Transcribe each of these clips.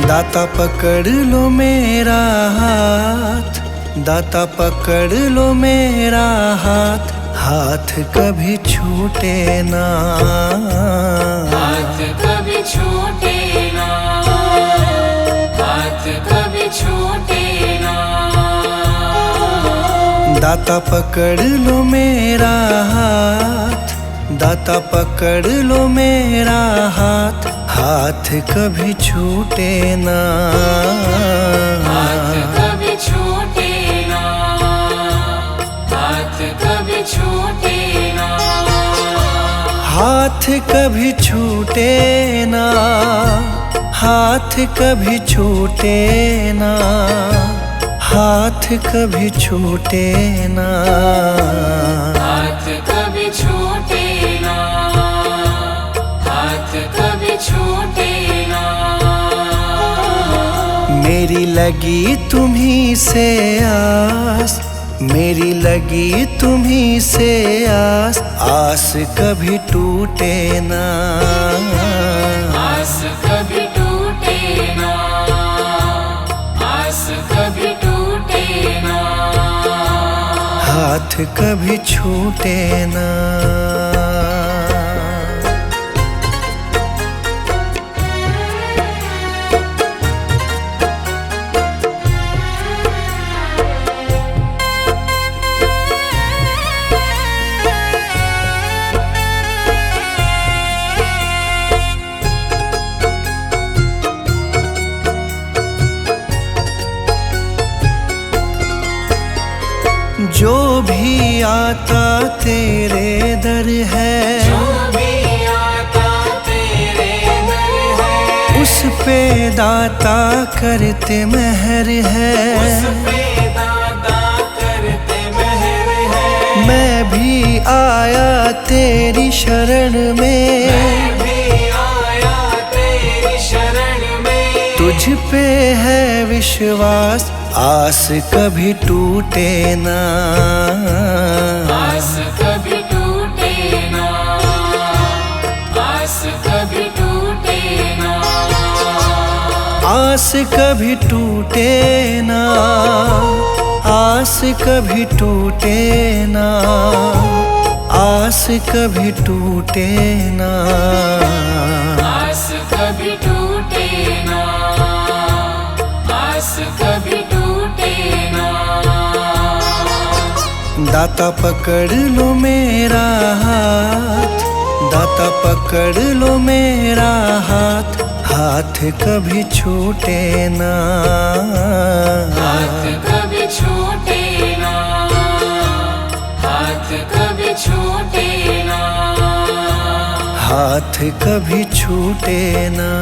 दाता पकड़ लो मेरा हाथ, दाता पकड़ लो मेरा हाथ, हाथ कभी छूटे ना, हाथ कभी छूटे ना, हाथ कभी छूटे ना। दाता पकड़ लो मेरा हाथ, दाता पकड़ लो मेरा हाथ, हाथ कभी छूटे ना, हाथ कभी छूटे ना, हाथ कभी छूटे ना। हाथ कभी छूटे ना, हाथ कभी छूटे ना, हाथ कभी छूटे ना, हाथ कभी छूटे ना, हाथ कभी छूटे ना। मेरी लगी तुम्हीं से आस, मेरी लगी तुम्हीं से आस, आस कभी टूटे ना, आस कभी टूटे ना, आस कभी टूटे ना। हाथ कभी छूटे ना। जो भी आता तेरे दर है, जो भी आता तेरे दर है, उस पे दाता करते मेहर है, उस पे दाता करते मेहर है। मैं भी आया तेरी शरण में, मैं भी आया तेरी शरण में। तुझ पे है विश्वास, आस कभी टूटे ना, आस कभी टूटे ना, आस कभी टूटे ना। आस कभी टूटे ना, आस कभी टूटे ना, आस कभी टूटे ना, आस कभी टूटे ना, आस कभी टूटे ना। दाता पकड़ लो मेरा हाथ, दाता पकड़ लो मेरा हाथ, हाथ कभी छूटे ना, हाथ कभी छूटे ना, हाथ कभी छूटे ना। हाथ कभी छूटे ना।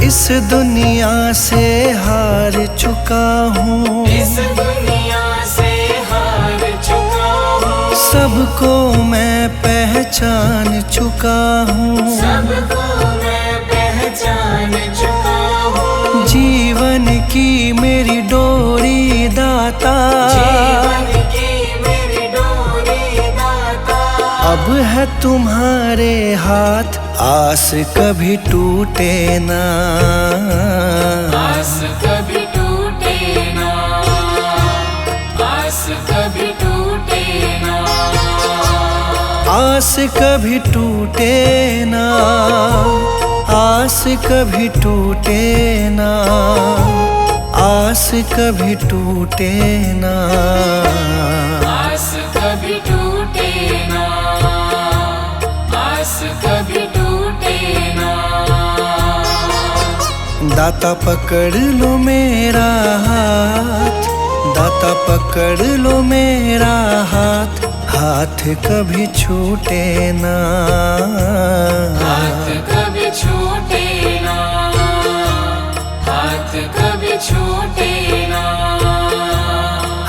इस दुनिया से हार चुका हूँ, इस दुनिया से हार चुका हूँ, सबको मैं पहचान चुका हूँ, सबको मैं पहचान चुका हूँ। जीवन की मेरी डोरी दाता, जीवन की मेरी डोरी दाता, अब है तुम्हारे हाथ, आस कभी टूटे ना, आस कभी टूटे ना, आस कभी टूटे ना। आस कभी टूटे ना, आस कभी टूटे ना, आस कभी टूटे ना, आस कभी टूटे ना, आस कभी टूटे ना। दाता पकड़ लो मेरा हाथ, दाता पकड़ लो मेरा हाथ, हाथ कभी छूटे ना, हाथ कभी छूटे ना, हाथ कभी छूटे ना।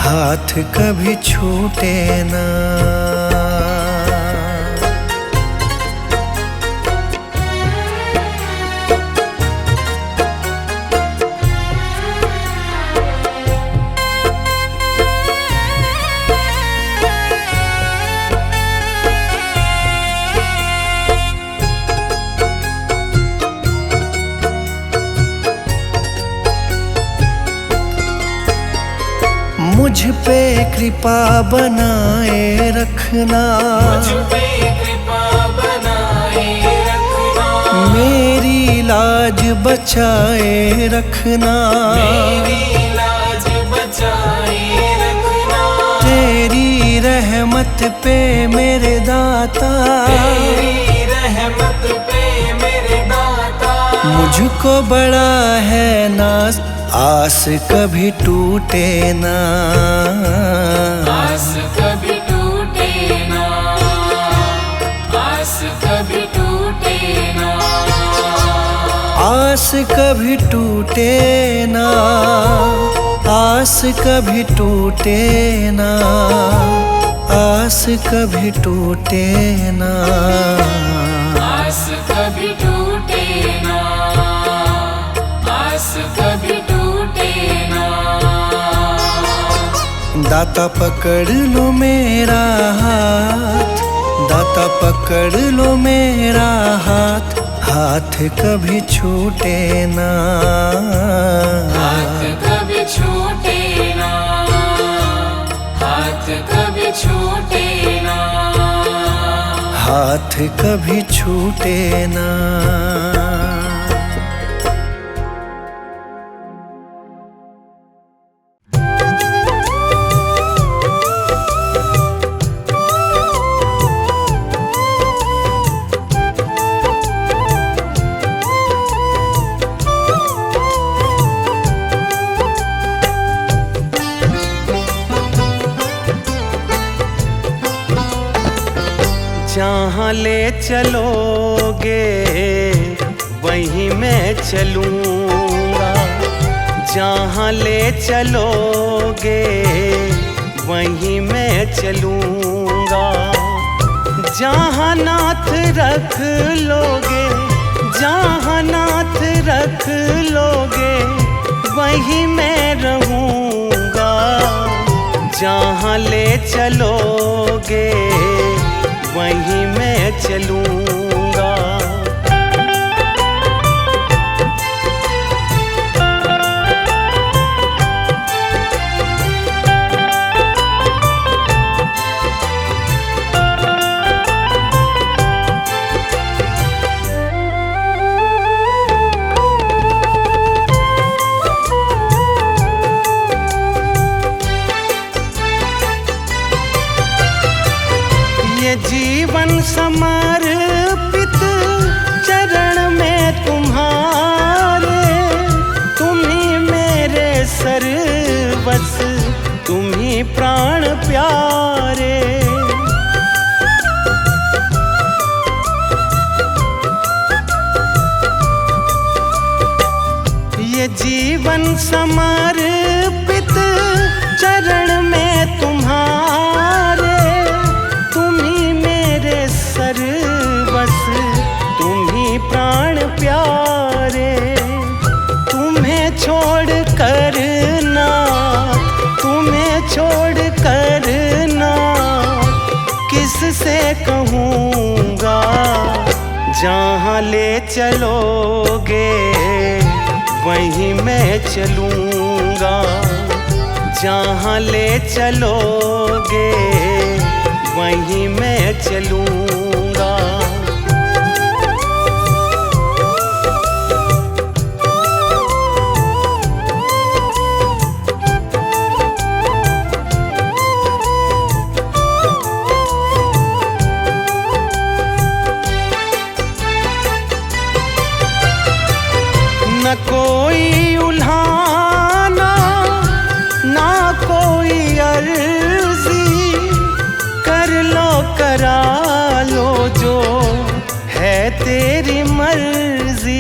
हाथ कभी छूटे ना। पे कृपा बनाए रखना, मुझ पे कृपा बनाए रखना, मेरी लाज बचाए रखना, मेरी लाज बचाए रखना, तेरी रहमत पे मेरे दाता, तेरी रहमत पे मेरे दाता, मुझको बड़ा है नाज, आस कभी टूटे ना, आस कभी टूटे ना, आस कभी टूटे ना, आस कभी टूटे ना, आस कभी टूटे ना, आस कभी टूटे ना, आस कभी टूटे ना, आस कभी टूटे ना। दाता पकड़ लो मेरा हाथ, दाता पकड़ लो मेरा हाथ, हाथ कभी छूटे ना, हाथ कभी छूटे ना, हाथ कभी छूटे ना, हाथ कभी छूटे ना। जहाँ ले चलोगे वहीं मैं चलूँगा, जहाँ ले चलोगे वहीं मैं चलूँगा, जहाँ नाथ रख लोगे, जहाँ नाथ रख लोगे वहीं मैं रहूँगा, जहाँ ले चलोगे वहीं मैं चलूँगा। ये जीवन समर्पित चरण में तुम्हारे, तुम ही मेरे सर्वस, तुम ही प्राण प्यारे। ये जीवन समर्पित चरण में तुम्हारे, सर्वस तुम ही प्राण प्यारे। तुम्हें छोड़ कर ना, तुम्हें छोड़ कर ना किससे कहूँगा, जहाँ ले चलोगे वहीं मैं चलूँगा, जहाँ ले चलोगे वहीं मैं चलूँगा। न कोई उल्हाना, ना कोई अर्जी, कर लो करा लो जो है तेरी मर्जी।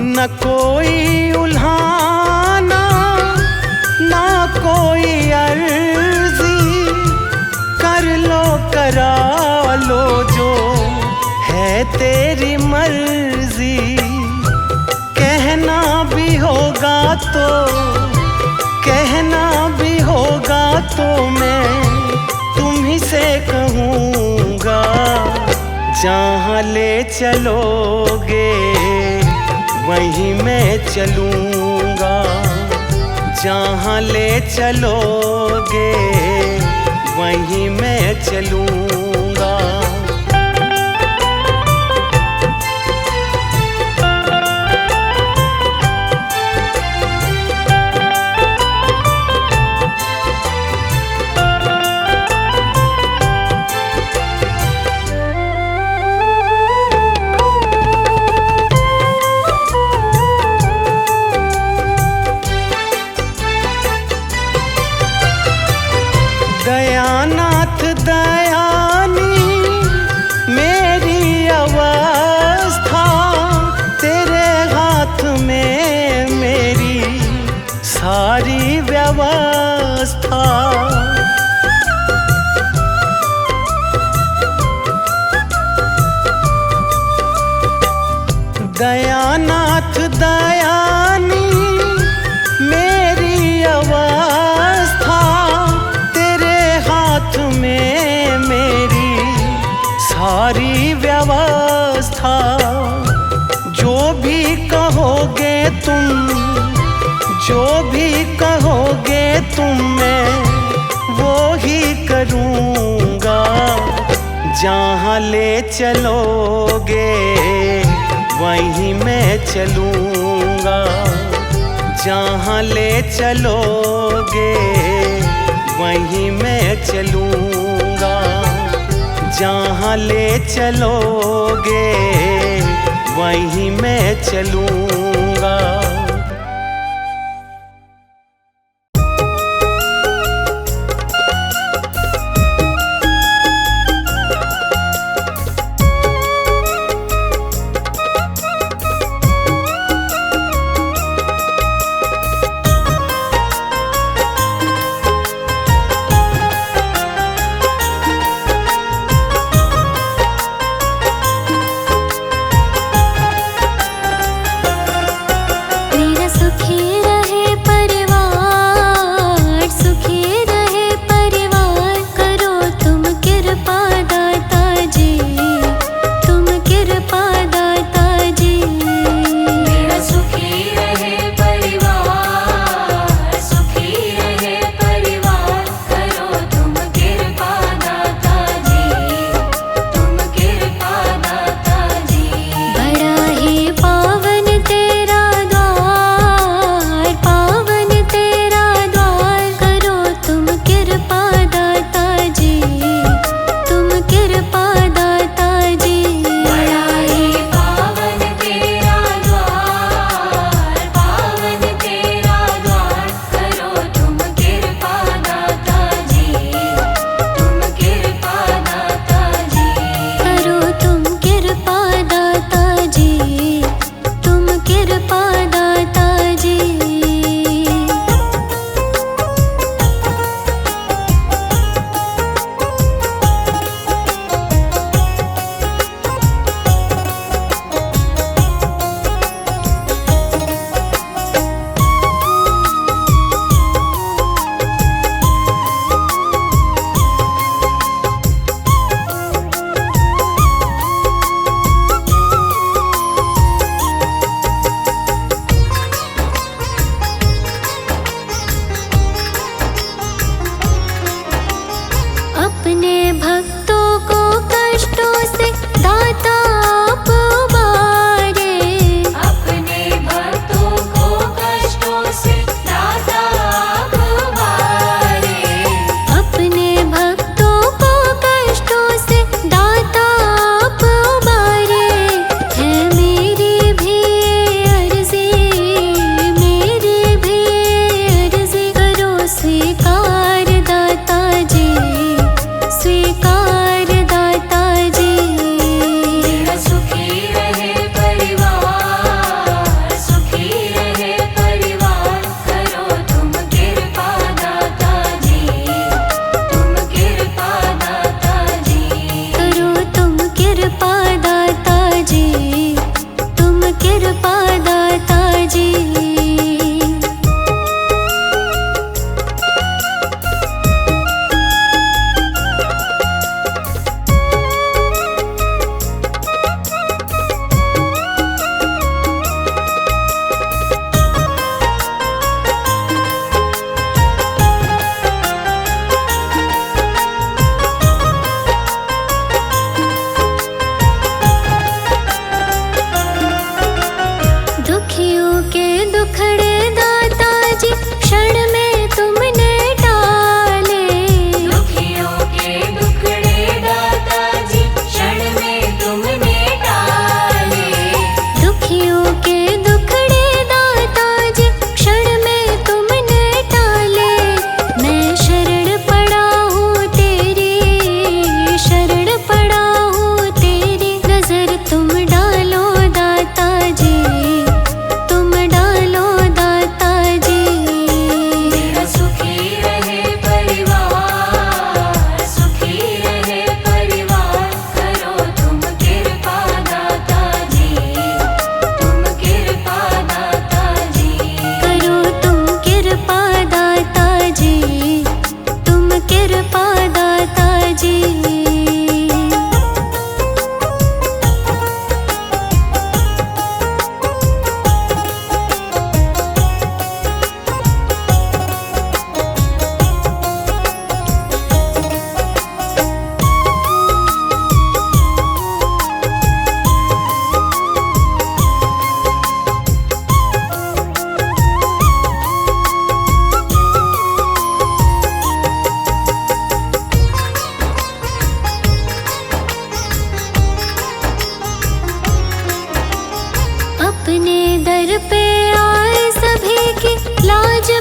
न कोई उल्हाना, ना कोई अर्जी, कर लो करा लो जो है तेरी मर्जी। कहना भी होगा तो, कहना भी होगा तो मैं तुम ही से कहूँगा, जहाँ ले चलोगे वहीं मैं चलूँगा, जहाँ ले चलोगे वहीं मैं चलूँगा। दयानाथ दयानी मेरी अवस्था, तेरे हाथ में मेरी सारी व्यवस्था। दयानाथ दयानी मेरी अवस्था, में मेरी सारी व्यवस्था। जो भी कहोगे तुम, जो भी कहोगे तुम, मैं वो ही करूँगा। जहाँ ले चलोगे वहीं मैं चलूँगा, जहाँ ले चलोगे वहीं मैं चलूँगा, जहाँ ले चलोगे वहीं मैं चलूँगा।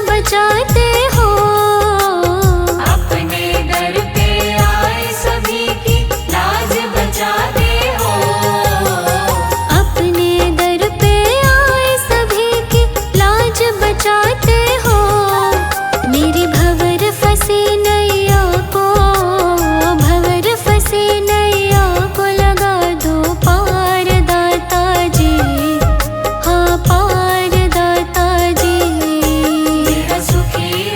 बचाते हो। अपने दर पे आए सभी की लाज बचाते हो। अपने दर पे आए सभी की लाज बचाते हो। मेरी भंवर फंसी नैया को, भंवर फंसी नैया को लगा दो पार दाता जी, हाँ पार दाता जी। मेरा सुखी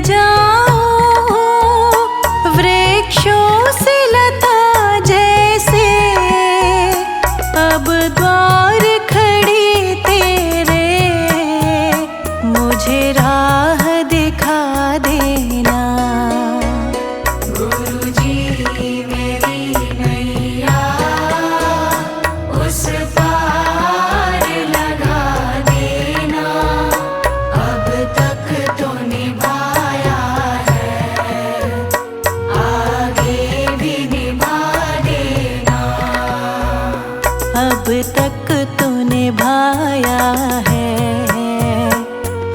जाऊं वृक्षों से लता जैसे, अब द्वार खड़ी तेरे मुझे राह दिखा देना। गुरुजी मेरी नैया उस पार लगा देना, अब तक तो निभाया है, आगे भी निभा देना। अब तक तो निभाया है,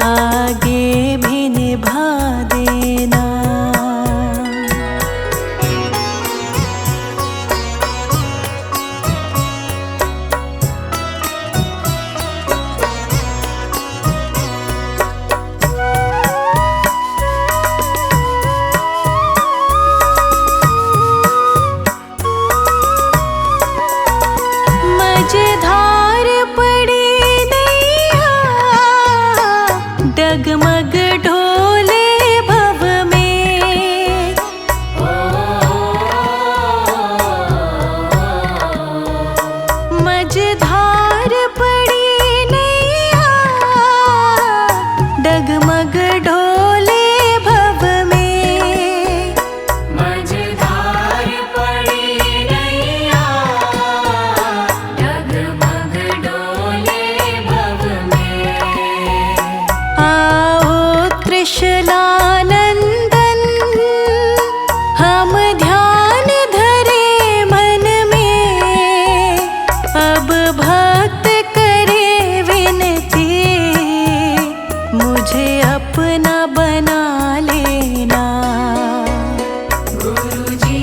आगे भी निभा देना। मझधार पड़ी नैया डगमग ढोले भव में, मझधार पड़ी नैया डगमग ढोले भव में। मझधार पड़ी नैया डगमग डोले भव में, आओ त्रिशलानंदन हम ध्यान धरे मन में, अब भक्त करे विनती मुझे अपना बना लेना। गुरुजी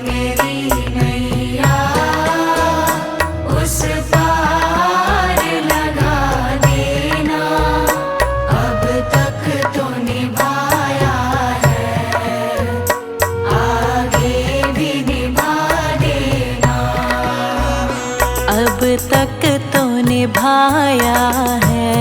मेरी नैया उस पार लगा देना, अब तक तो निभाया है, आगे भी निभा देना। अब तक तो निभाया है,